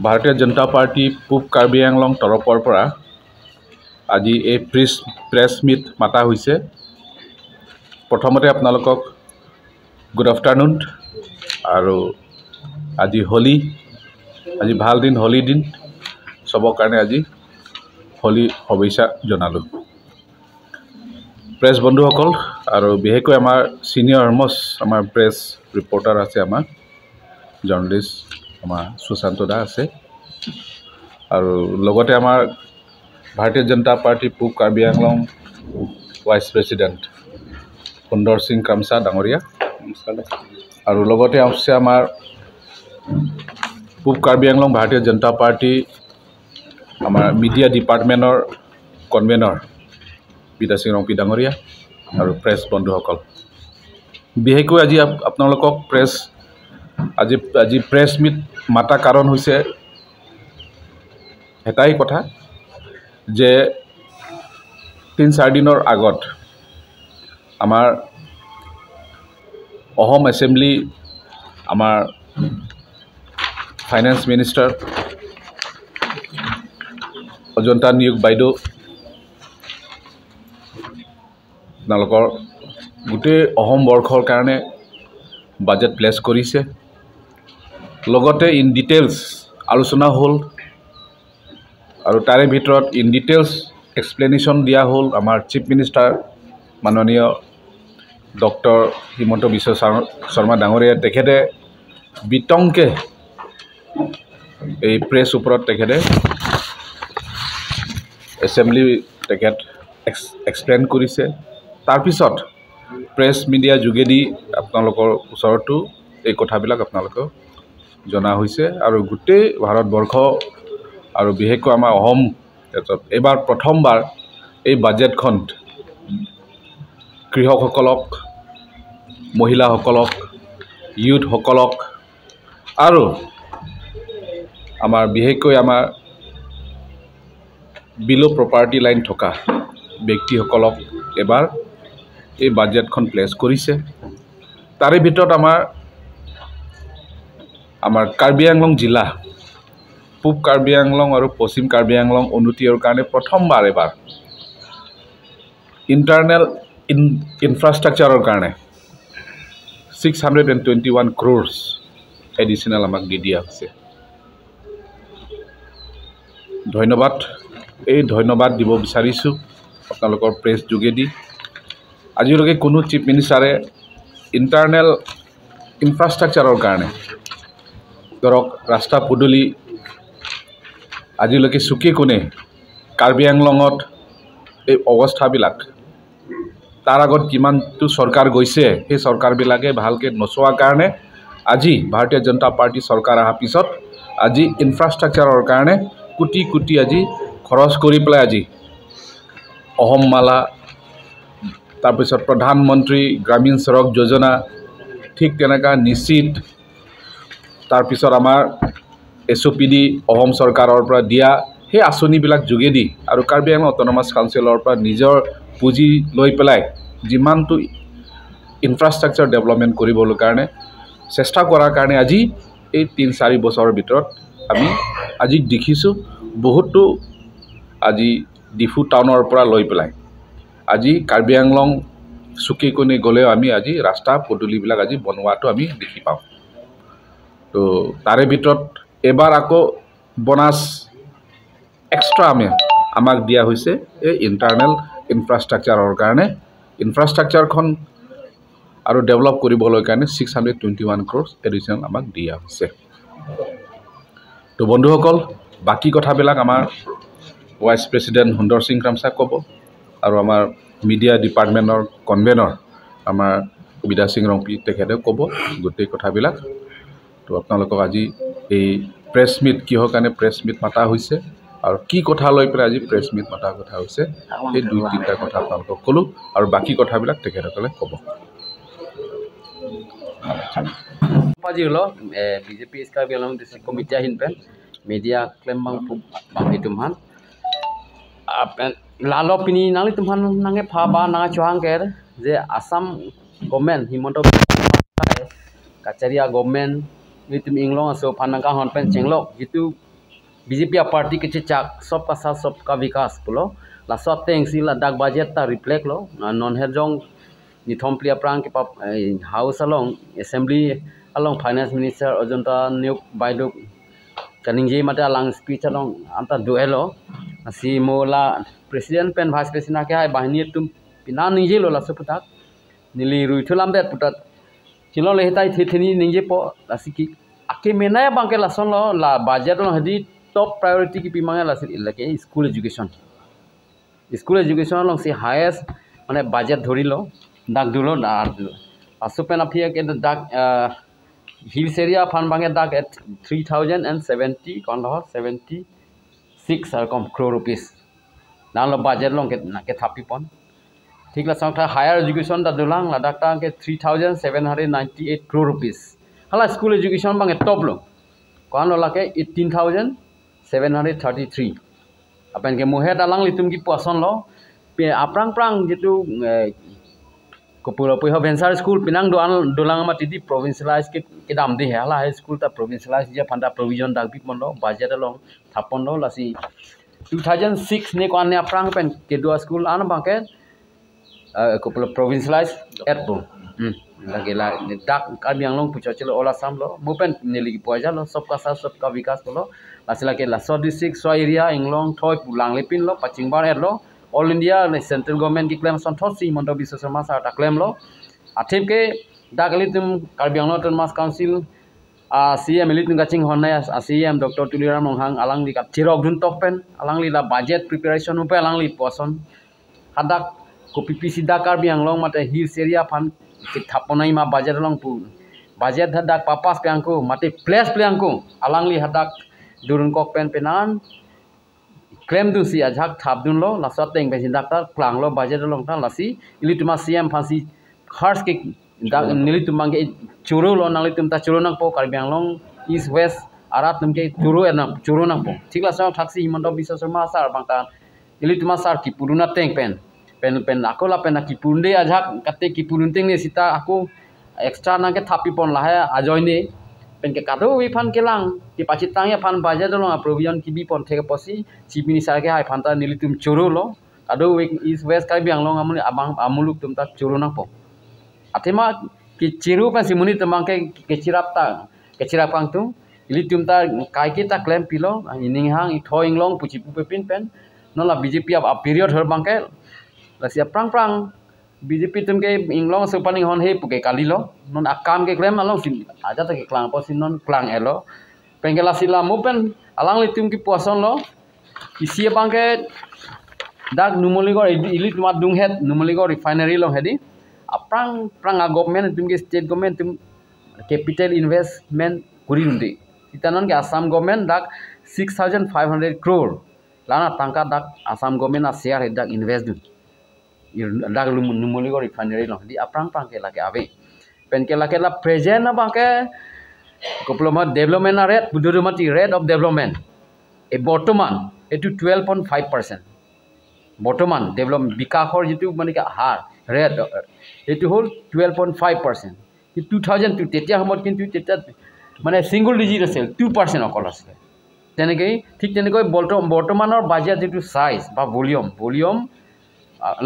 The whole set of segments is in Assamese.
ভাৰতীয় জনতা পাৰ্টি পূব কাৰ্বি আংলং তৰফৰ পৰা আজি এই প্ৰেছ মিট মাতা হৈছে। প্ৰথমতে আপোনালোকক গুড আফটাৰনুন। আৰু আজি হোলী, আজি ভাল দিন, হোলী দিন চবৰ কাৰণে আজি হোলী শুভেচ্ছা জনালোঁ। প্ৰেছ বন্ধুসকল আৰু বিশেষকৈ আমাৰ ছিনিয়ৰ মষ্ট আমাৰ প্ৰেছ ৰিপৰ্টাৰ আছে, আমাৰ জাৰ্নেলিষ্ট আমাৰ সুশান্ত দা আছে, আৰু লগতে আমাৰ ভাৰতীয় জনতা পাৰ্টি পূব কাৰ্বি আংলং ভাইচ প্ৰেছিডেণ্ট সুন্দৰ সিং কামছা ডাঙৰীয়া, আৰু লগতে আছে আমাৰ পূব কাৰ্বি আংলং ভাৰতীয় জনতা পাৰ্টি আমাৰ মিডিয়া ডিপাৰ্টমেণ্টৰ কনভেনৰ বিদা সিং ৰংপি ডাঙৰীয়া, আৰু প্ৰেছ বন্ধুসকল। বিশেষকৈ আজি আপোনালোকক আজি প্ৰেছ মিট মাতা কাৰণ হৈছে এটাই কথা যে 3-4 দিনৰ আগত আমাৰ অসম এছেম্বলি আমাৰ ফাইনেন্স মিনিষ্টাৰ অজন্তা নিয়োগ বাইদেউ আপোনালোকৰ গোটেই অসম বৰ্ষৰ কাৰণে বাজেট প্লেছ কৰিছে। লগতে ইন ডিটেইলছ আলোচনা হ'ল, আৰু তাৰে ভিতৰত ইন ডিটেইলছ এক্সপ্লেনেশ্যন দিয়া হ'ল আমাৰ চিফ মিনিষ্টাৰ মাননীয় ডক্টৰ হিমন্ত বিশ্ব শৰ্মা ডাঙৰীয়া। তেখেতে বিতংকে এই প্ৰেছ ওপৰত তেখেতে এছেম্বলি তেখেত এক্সপ্লেইন কৰিছে। তাৰপিছত প্ৰেছ মিডিয়া যোগেদি আপোনালোকৰ ওচৰতো এই কথাবিলাক আপোনালোকক জনা হৈছে, আৰু গোটেই ভাৰতবৰ্ষ আৰু বিশেষকৈ আমাৰ অসম এইবাৰ প্ৰথমবাৰ এই বাজেটখন কৃষকসকলক, মহিলাসকলক, ইউথসকলক, আৰু আমাৰ বিশেষকৈ আমাৰ বিল' প্ৰপাৰ্টি লাইন থকা ব্যক্তিসকলক এবাৰ এই বাজেটখন প্লেছ কৰিছে। তাৰে ভিতৰত আমাৰ কাৰ্বি আংলং জিলা, পূব কাৰ্বি আংলং আৰু পশ্চিম কাৰ্বি আংলং উন্নতিৰ কাৰণে প্ৰথমবাৰ এবাৰ ইণ্টাৰনেল ইনফ্ৰাষ্ট্ৰাকচাৰৰ কাৰণে 621 crores এডিশ্যনেল আমাক দি দিয়া হৈছে। ধন্যবাদ। এই ধন্যবাদ দিব বিচাৰিছোঁ আপোনালোকৰ প্ৰেছ যোগেদি। আজিলৈকে কোনো চিফ মিনিষ্টাৰে ইণ্টাৰনেল ইনফ্ৰাষ্ট্ৰাকচাৰৰ কাৰণে ধৰক ৰাস্তা পদূলি আজিলৈকে চুকে কোণে কাৰ্বি আংলঙত এই অৱস্থাবিলাক তাৰ আগত কিমানটো চৰকাৰ গৈছে, সেই চৰকাৰবিলাকে ভালকৈ নচোৱাৰ কাৰণে আজি ভাৰতীয় জনতা পাৰ্টি চৰকাৰ অহাৰ পিছত আজি ইনফ্ৰাষ্ট্ৰাকচাৰৰ কাৰণে কোটি কোটি আজি খৰচ কৰি পেলাই আজি অসম মালা, তাৰপিছত প্ৰধানমন্ত্ৰী গ্ৰামীণ সড়ক যোজনা, ঠিক তেনেকুৱা নিশ্চিত, তাৰপিছত আমাৰ SOPD অসম চৰকাৰৰ পৰা দিয়া সেই আঁচনিবিলাক যোগেদি, আৰু কাৰ্বি আংলং অট'নমাছ কাউন্সিলৰ পৰা নিজৰ পুঁজি লৈ পেলাই যিমানটো ইনফ্ৰাষ্ট্ৰাকচাৰ ডেভেলপমেণ্ট কৰিবলৈ কাৰণে চেষ্টা কৰাৰ কাৰণে আজি এই 3-4 বছৰৰ ভিতৰত আমি আজি দেখিছোঁ বহুতো আজি ডিফু টাউনৰ পৰা লৈ পেলাই আজি কাৰ্বি আংলং চুকে কোণে গ'লেও আমি আজি ৰাস্তা পদূলিবিলাক আজি বনোৱাটো আমি দেখি পাওঁ। তো তাৰে ভিতৰত এবাৰ আকৌ বনাছ এক্সট্ৰা আমাক দিয়া হৈছে এই ইণ্টাৰনেল ইনফ্ৰাষ্ট্ৰাকচাৰৰ কাৰণে। ইনফ্ৰাষ্ট্ৰাকচাৰখন আৰু ডেভেলপ কৰিবলৈ কাৰণে 621 crores এডিশ্যনেল আমাক দিয়া হৈছে। তো বন্ধুসকল, বাকী কথাবিলাক আমাৰ ভাইচ প্ৰেছিডেণ্ট সুন্দৰ সিং কামছা ক'ব, আৰু আমাৰ মিডিয়া ডিপাৰ্টমেণ্টৰ কনভেনৰ আমাৰ বিদা সিং ৰংপি তেখেতেও ক'ব গোটেই কথাবিলাক। তো আপোনালোকক আজি এই প্ৰেছ মিট কিহৰ কাৰণে প্ৰেছ মিট মাতা হৈছে আৰু কি কথা লৈ পেলাই আজি প্ৰেছ মিট মাতাৰ কথা হৈছে, এই 2-3টা কথা আপোনালোকক ক'লোঁ, আৰু বাকী কথাবিলাক তেখেতসকলে ক'ব। BJP Karbi Anglong District Committee hinpen media claim bang bang tumhan lalo pini nang tumhan nange pha ba na chuang ker je Assam government himonto kacharia government nitum inglong aso phananga hon pen chenglok gitu BJP party ke cecak सबका साथ सबका विकास pulo la sot teng si la dak budget ta reflect lo non herjong ni thomplia prang ke pap house along assembly along finance minister ojonta nyuk baiduk kaningje mate alang speech along anta duelo si mola president pen vice president ke hai bahini tum pina ningje lo la suputak nili ruithulam bet putat chilo le tai thithini ningje po asiki ake menaya bangke la son lo la budget lo hadi top priority ki pimanga la lake school education long si highest mane budget dhori lo dak dulo ar asupen apia ke dak hills area fan bange dak at 3070 kon lo 76 crore rupees dan lo budget long ke thapi pon ठीक ला संख्या हायर एजुकेशन दा दुलांग ला डाक्टा के 3798 crore rupees हाला स्कूल एजुकेशन बांगे टॉप लो कोन लो लाके 18733 अपन के मोहे दालांग लितुम की पसन लो पे आपरांग प्रांग जेतु कपुरो पे वेंचर स्कूल पिनांग दुलांग मा तिदि प्रोविंशियलाइज के दाम दे हाला हाई स्कूल ता प्रोविंशियलाइज जे फंडा प्रोविजन दाग बि मन लो बजट लो थापन लो लासी 2006 ने कोन ने आपरांग पेन के दुआ स्कूल आन बांके couple provincialize at bo lagi la dak kabiang long pucha chelo ola samlo mupen neli poja lo sabka sa sabka vikas lo lasila ke la so district so area inglong thoi pulang lepin lo pachingbar at lo all india central government ki claim son thosi mondo biswa sarma sa ta claim lo athip ke dakali tum kabiang lo ton mas council CM elitung gaching honai CM Dr. Tuliram Longhang alang li ka thirok dun topen alang li la budget preparation upe alang li poson hadak ko PPC Dakar biang long mate hills area fan thaponai ma budget long pu budget hadak papas piangku mate place piangku alang li hadak durun kok pen penan claim du si ajak thap dun lo la sot teng besin dakar klang lo budget long ta lasi ilituma CM phansi khars ke nilitumang ke churu lo nang litum ta churu nang po kar biang long east west arat tum ke churu nang po thikla sa thaksi himondo biswa sarma sar bangta ilituma sar ki puruna teng pen aku la pen ki punde ajak kate ki purunteng ne sita aku extra na ke thapi pon la ha ajoy ne pen ke kado wi fan ke lang ki pachitang ya fan baja do lo provision ki bi pon theke posi chief minister ke hai fan ta nilitum churu lo kado wi east west kai biang long amuni abang amuluk tum ta churu na po atema ki chiru pa simuni tamang ke chirap pang tu ilitum ta kai ki ta claim pilo ining hang i thoing long puchi pu pin pen no la BJP ab period her bangke la sia prang BJP tum ke inglong supaning hon he puke kalilo non akam ke claim along sin aja ta ke klang po sin non klang elo pengela sila mupen alang li tum ki poson lo isia bangke dak numoligo ilit mat dung het numoligo refinery lo hedi aprang a government tum ke state government tum capital investment kuri undi itanon ke Assam government dak 6500 crore lana tangka dak Assam government a share dak invest dun dak numoligo refinery lo di aprang ke lage ave pen ke lage la present na bangke diploma development rate budurumati rate of development e bortoman etu 12.5% bortoman development bikakor jitu mane ka har rate etu hol 12.5% 2002 tetia hamot kintu tetia mane single digit asel 2% okol asle teneke thik tenekoi bortomanor budget jitu size ba volume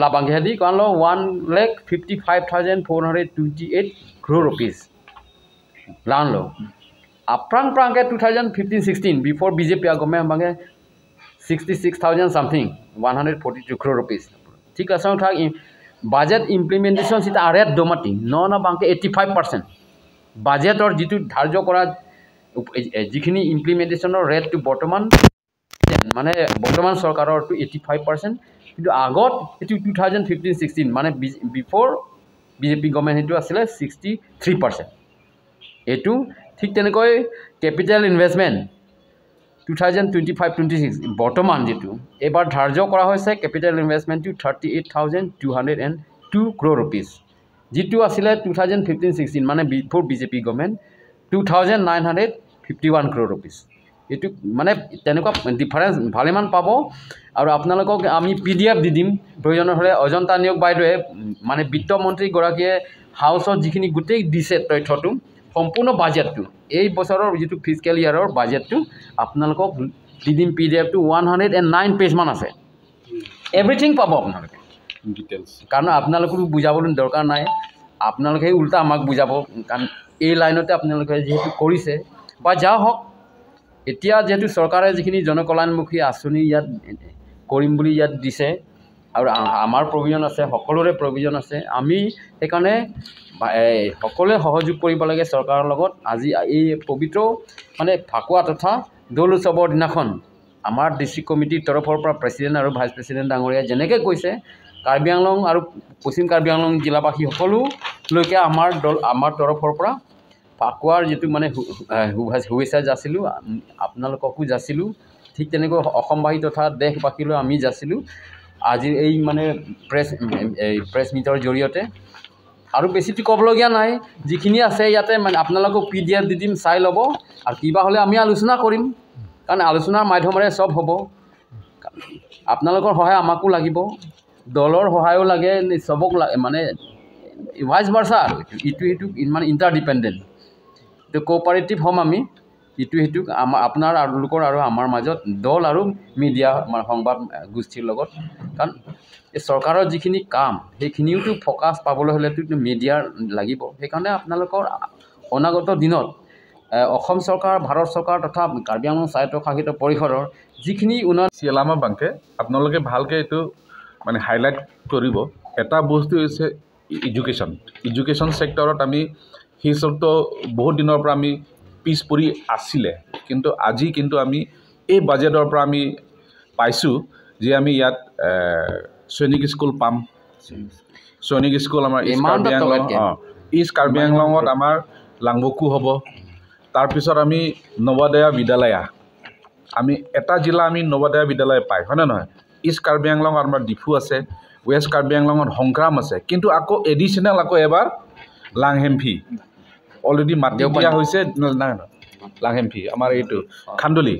la bangke hadi kon lo 1,55,428 crore rupees lan lo aprang ke 2015-16 before BJP government bange 66,000 something 142 crore rupees ठीक asang thak budget implementation sita rate domati no na banke 85% budget or jitu dharjo kora jikhini implementation or rate to bottoman মানে বর্তমান সৰকাৰৰ to 85% কিন্তু আগত এটো 2015-16 মানে বিফৰ BJP গভৰ্ণমেণ্ট হেতু আছিল 63% এটো ঠিক তেনেকৈ ক্যাপিটাল ইনভেষ্টমেন্ট 2025-26 বৰ্তমান যেটো এবাৰ ধাৰ্য কৰা হৈছে capital investment to 38,202 crore rupees যেটো আছিল 2015-16 মানে before BJP government 2,951 crore rupees এটো মানে তেনেকুৱা ডিফাৰেন্স ভালেমান পাব আৰু আপোনালোকক আমি PDF দি দিম প্ৰয়োজন হলে অজন্তা নিয়োগ বাইদেৱে মানে বিত্ত মন্ত্ৰী গৰাকীয়ে হাউসত যিখিনি গুটেই দিছে তথ্যটো সম্পূৰ্ণ বাজেটটো এই বছৰৰ যেটো ফিস্কেল ইয়াৰৰ বাজেটটো আপোনালোকক দি দিম PDF টো 109 পেজ মান আছে এভৰিথিং পাব আপোনালোকে ডিটেইলছ কাৰণ আপোনালোকক বুজাবলৈ দৰকাৰ নাই আপোনালোকে উল্টা আমাক বুজাব কাৰণ এই লাইনতে আপোনালোকে যেহেতু কৰিছে বা যা হওক এতিয়া যেহেতু চৰকাৰে যিখিনি জনকল্যাণমুখী আঁচনি ইয়াত কৰিম বুলি ইয়াত দিছে আৰু আমাৰ প্ৰভিজন আছে সকলোৰে প্ৰভিজন আছে আমি সেইকাৰণে সকলোৱে সহযোগ কৰিব লাগে চৰকাৰৰ লগত আজি এই পবিত্ৰ মানে ফাকুৱা তথা দৌল উৎসৱৰ দিনাখন আমাৰ ডিষ্ট্ৰিক্ট কমিটিৰ তৰফৰ পৰা প্ৰেছিডেণ্ট আৰু ভাইচ প্ৰেছিডেণ্ট ডাঙৰীয়া যেনেকৈ কৈছে কাৰ্বি আংলং আৰু পশ্চিম কাৰ্বি আংলং জিলাবাসী সকলোলৈকে আমাৰ তৰফৰ পৰা ফাকুৱাৰ যিটো মানে শুভেচ্ছা যাচিলোঁ আপোনালোককো যাচিলোঁ ঠিক তেনেকৈ অসমবাসী তথা দেশবাসীলৈ আমি যাচিলোঁ আজিৰ এই মানে প্ৰেছ মিটৰ জৰিয়তে আৰু বেছিটো ক'বলগীয়া নাই যিখিনি আছে ইয়াতে মানে আপোনালোকক PDF দি দিম চাই ল'ব আৰু কিবা হ'লে আমি আলোচনা কৰিম কাৰণ আলোচনাৰ মাধ্যমেৰে চব হ'ব আপোনালোকৰ সহায় আমাকো লাগিব দলৰ সহায়ো লাগে চবক মানে ভাইচ ভাৰ্চা আৰু ইটো সিটোক মানে ইণ্টাৰডিপেণ্ডেণ্ট এইটো কোঅপাৰেটিভ হ'ম আমি ইটো সিটোক আপোনালোকৰ আৰু আমাৰ মাজত দল আৰু মিডিয়া মানে সংবাদ গোষ্ঠীৰ লগত কাৰণ এই চৰকাৰৰ যিখিনি কাম সেইখিনিওতো ফ'কাছ পাবলৈ হ'লেতো মিডিয়াৰ লাগিব সেইকাৰণে আপোনালোকৰ অনাগত দিনত অসম চৰকাৰ ভাৰত চৰকাৰ তথা কাৰ্বি আংলং স্বায়ত্তশাসিত পৰিষদৰ যিখিনি উন্নয়ন চিলামা বাংকে আপোনালোকে ভালকৈ এইটো মানে হাইলাইট কৰিব এটা বস্তু হৈছে এডুকেশ্যন ছেক্টৰত আমি সেই চবটো বহুত দিনৰ পৰা আমি পিছ পৰি আছিলে কিন্তু আজি কিন্তু আমি এই বাজেটৰ পৰা আমি পাইছোঁ যে আমি ইয়াত সৈনিক স্কুল পাম সৈনিক স্কুল আমাৰ ইষ্ট কাৰ্বি আংলঙত আমাৰ লাংবকু হ'ব তাৰপিছত আমি নৱোদয়া বিদ্যালয়া আমি এটা জিলা আমি নৱোদয়া বিদ্যালয় পাই হয়নে নহয় ইষ্ট কাৰ্বি আংলঙত আমাৰ ডিফু আছে ৱেষ্ট কাৰ্বি আংলঙত সংগ্ৰাম আছে কিন্তু আকৌ এডিশ্যনেল আকৌ এবাৰ লাংহেম্ফি অলৰেডি মাটি দিয়া হৈছে নাই লাংহেম্ফি আমাৰ এইটো খান্দলি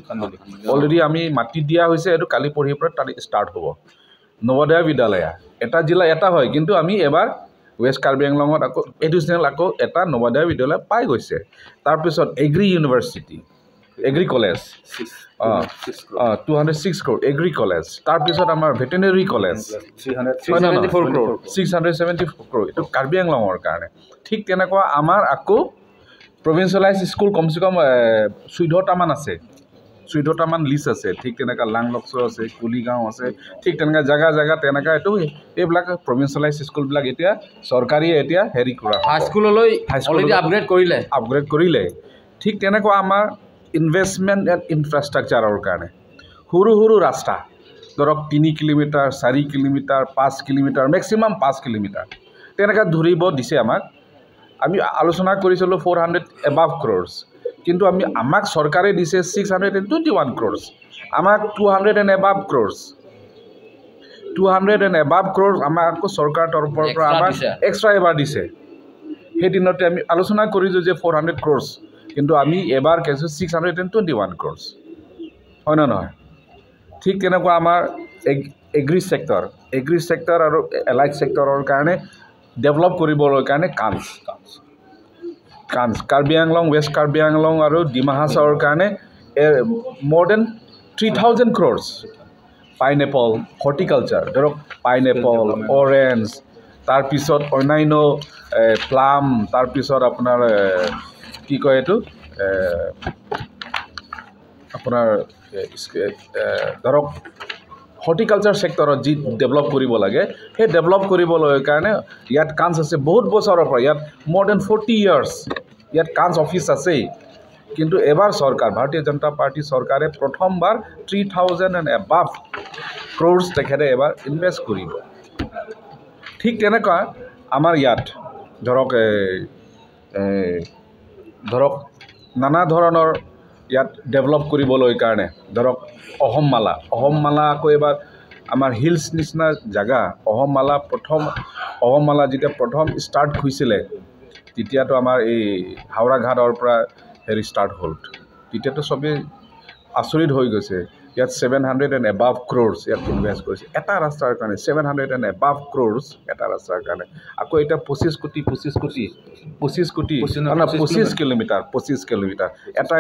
অলৰেডি আমি মাটি দিয়া হৈছে এইটো কালি পৰহিৰ পৰা তাত ষ্টাৰ্ট হ'ব নৱোদয়া বিদ্যালয়া এটা জিলা এটা হয় কিন্তু আমি এবাৰ ৱেষ্ট কাৰ্বি আংলঙত আকৌ এডিশ্যনেল আকৌ এটা নৱোদয়া বিদ্যালয় পাই গৈছে তাৰপিছত agri college 206 crore agri college তাৰপিছত আমাৰ ভেটেনেৰী কলেজ 674 crore এইটো কাৰ্বি আংলঙৰ কাৰণে ঠিক তেনেকুৱা আমাৰ আকৌ প্ৰভিঞ্চিয়েলাইজ স্কুল কমচে কম 14টামান আছে 14টামান লিষ্ট আছে ঠিক তেনেকুৱা লাংলক্স আছে কুলিগাঁও আছে ঠিক তেনেকুৱা জেগা তেনেকুৱা এইটো এইবিলাক প্ৰভিঞ্চিয়েলাইজ স্কুলবিলাক এতিয়া চৰকাৰীয়ে এতিয়া হেৰি কৰা হাইস্কুললৈ অলৰেডি আপগ্ৰেড কৰিলে ঠিক তেনেকুৱা আমাৰ ইনভেষ্টমেণ্ট এণ্ড ইনফ্ৰাষ্ট্ৰাকচাৰৰ কাৰণে সৰু ৰাস্তা ধৰক 3 kilometre 4 kilometre 5 kilometre maximum 5 kilometre তেনেকৈ ধৰিব দিছে আমাক আমি আলোচনা কৰিছিলোঁ 400 above crores কিন্তু আমাক চৰকাৰে দিছে 621 crores আমাক 200 and above crores আমাক আকৌ চৰকাৰ তৰফৰ পৰা আমাক এক্সট্ৰা এবাৰ দিছে সেইদিনতে আমি আলোচনা কৰিছোঁ যে 400 crores কিন্তু আমি এবাৰ কৈছোঁ 621 crores হয় নে নহয় ঠিক তেনেকুৱা আমাৰ এগ্ৰি ছেক্টৰ আৰু এলাইড ছেক্টৰৰ কাৰণে ডেভেলপ কৰিবলৈ কাৰণে কাঞ্চ কাৰ্বি আংলং ৱেষ্ট কাৰ্বি আংলং আৰু ডিমা হাছাওৰ কাৰণে more than 3000 crores pineapple horticulture ধৰক পাইনএপল অৰেঞ্জ তাৰপিছত অন্যান্য প্লাম তাৰপিছত আপোনাৰ কি কয় এইটো আপোনাৰ ধৰক হৰ্টিকালচাৰ ছেক্টৰত যি ডেভেলপ কৰিব লাগে সেই ডেভেলপ কৰিবলৈ কাৰণে ইয়াত কাঞ্চ আছে বহুত বছৰৰ পৰা ইয়াত more than 40 years ইয়াত কাঞ্চ অফিচ আছেই কিন্তু এবাৰ চৰকাৰ ভাৰতীয় জনতা পাৰ্টি চৰকাৰে প্ৰথমবাৰ 3000 and above crores তেখেতে এবাৰ ইনভেষ্ট কৰিব ঠিক তেনেকুৱা আমাৰ ইয়াত ধৰক নানা ধৰণৰ ইয়াত ডেভেলপ কৰিবলৈ কাৰণে ধৰক অহম মালা আকৌ এবাৰ আমাৰ হিলছ নিচিনা জাগা অহম মালা যেতিয়া প্ৰথম ষ্টাৰ্ট হৈছিলে তেতিয়াতো আমাৰ এই হাওৰা ঘাটৰ পৰা হেৰি ষ্টাৰ্ট হ'ল তেতিয়াতো চবেই আচৰিত হৈ গৈছে ইয়াত 700 and above crores ইয়াত ইনভেষ্ট কৰিছে এটা ৰাস্তাৰ কাৰণে 700 and above crores এটা ৰাস্তাৰ কাৰণে আকৌ এটা 25 কোটি 25 কিলোমিটাৰ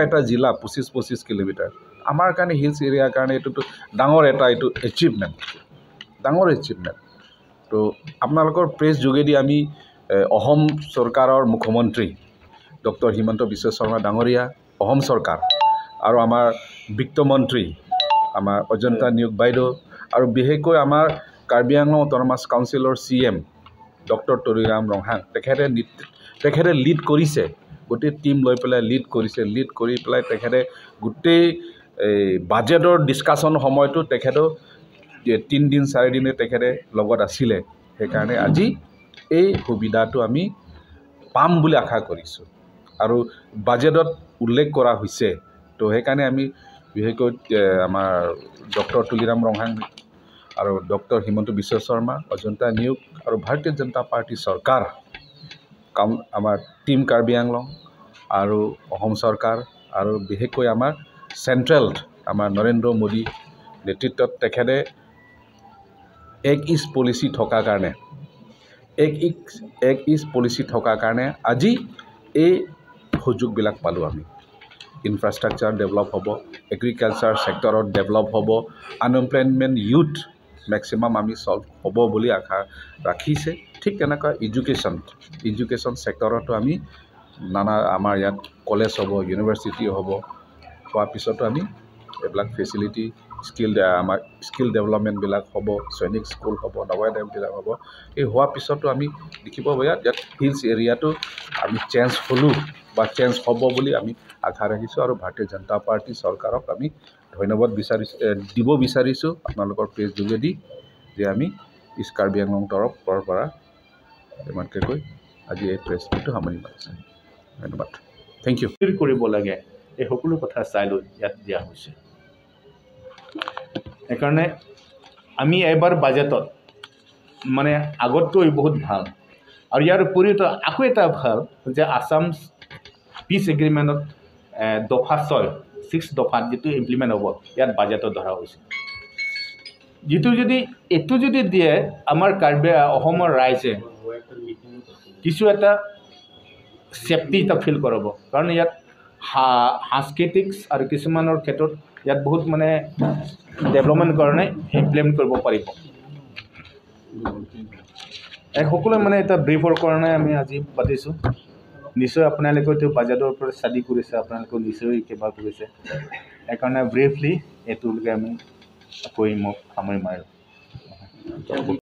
এটা জিলা 25 কিলোমিটাৰ আমাৰ কাৰণে হিলছ এৰিয়াৰ কাৰণে এইটো ডাঙৰ এটা এইটো এচিভমেণ্ট তো আপোনালোকৰ প্ৰেছ যোগেদি আমি অসম চৰকাৰৰ মুখ্যমন্ত্ৰী ডক্টৰ হিমন্ত বিশ্ব শৰ্মা ডাঙৰীয়া অসম চৰকাৰ আৰু আমাৰ বিত্তমন্ত্ৰী আমাৰ অজন্তা নিয়োগ বাইদেউ আৰু বিশেষকৈ আমাৰ কাৰ্বি আংলং অট'নমাছ কাউন্সিলৰ CM ডক্টৰ তলিৰাম ৰংহাং তেখেতে লিড কৰিছে গোটেই টিম লৈ পেলাই লিড কৰি পেলাই তেখেতে গোটেই বাজেটৰ ডিছকাশ্যন সময়টো তেখেতে 3 দিন 4 দিনে তেখেতে লগত আছিলে সেইকাৰণে আজি এই সুবিধাটো আমি পাম বুলি আশা কৰিছোঁ আৰু বাজেটত উল্লেখ কৰা হৈছে তো সেইকাৰণে আমি বিশেষকৈ আমাৰ ডক্টৰ তুলিৰাম ৰংহাং আৰু ডক্টৰ হিমন্ত বিশ্ব শৰ্মা অজন্তা নিয়োগ আৰু ভাৰতীয় জনতা পাৰ্টি চৰকাৰ আমাৰ টিম কাৰ্বি আংলং আৰু অসম চৰকাৰ আৰু বিশেষকৈ আমাৰ চেণ্ট্ৰেল আমাৰ নৰেন্দ্ৰ মোদী নেতৃত্বত তেখেতে এক ইষ্ট পলিচি থকাৰ কাৰণে আজি এই সুযোগবিলাক পালোঁ আমি ইনফ্ৰাষ্ট্ৰাকচাৰ ডেভেলপ হ'ব এগ্ৰিকালচাৰ ছেক্টৰত ডেভেলপ হ'ব আনএমপ্লয়মেণ্ট ইউথ মেক্সিমাম আমি সলভ হ'ব বুলি আশা ৰাখিছে ঠিক তেনেকুৱা এডুকেশ্যন ছেক্টৰতো আমি নানা আমাৰ ইয়াত কলেজ হ'ব ইউনিভাৰ্চিটি হ'ব হোৱাৰ পিছতো আমি এইবিলাক ফেচিলিটি আমাৰ স্কিল ডেভেলপমেণ্টবিলাক হ'ব সৈনিক স্কুল হ'ব নৱোদয়বিলাক হ'ব এই হোৱাৰ পিছতো আমি দেখিব ইয়াত হিলছ এৰিয়াটো আমি চেঞ্জ হ'ব বুলি আমি আশা ৰাখিছোঁ আৰু ভাৰতীয় জনতা পাৰ্টি চৰকাৰক আমি ধন্যবাদ দিব বিচাৰিছোঁ আপোনালোকৰ প্ৰেছ যোগেদি যে আমি ইষ্ট কাৰ্বি আংলং তৰফৰ পৰা ইমানকৈ কৈ আজি এই প্ৰেছ মিটটো সামৰি মাৰিছোঁ ধন্যবাদ থেংক ইউ কৰিব লাগে এই সকলো কথা চাই লৈ ইয়াত দিয়া হৈছে সেইকাৰণে আমি এবাৰ বাজেটত মানে আগতকৈ বহুত ভাল আৰু ইয়াৰ উপৰিও আকৌ এটা ভাল যে আছাম পিচ এগ্ৰিমেণ্টত দফা 6 দফাত যিটো ইমপ্লিমেণ্ট হ'ব ইয়াত বাজেটত ধৰা হৈছে এইটো যদি দিয়ে আমাৰ কাৰ্বি অসমৰ ৰাইজে কিছু এটা ছেফটি এটা ফিল কৰাব কাৰণ ইয়াত সাংস্কৃতিক আৰু কিছুমানৰ ক্ষেত্ৰত ইয়াত বহুত মানে ডেভেলপমেণ্ট কাৰণে ইমপ্লিমেণ্ট কৰিব পাৰিব সকলোৱে মানে এটা ব্ৰিফৰ কাৰণে আমি আজি পাতিছোঁ নিশ্চয় আপোনালোকে এইটো বাজেটৰ ওপৰত ষ্টাডি কৰিছে আপোনালোকে নিশ্চয় কিবা কৰিছে সেইকাৰণে ব্ৰিফলি এইটোলৈকে আমি কৈ মোক সামৰি মাৰোঁ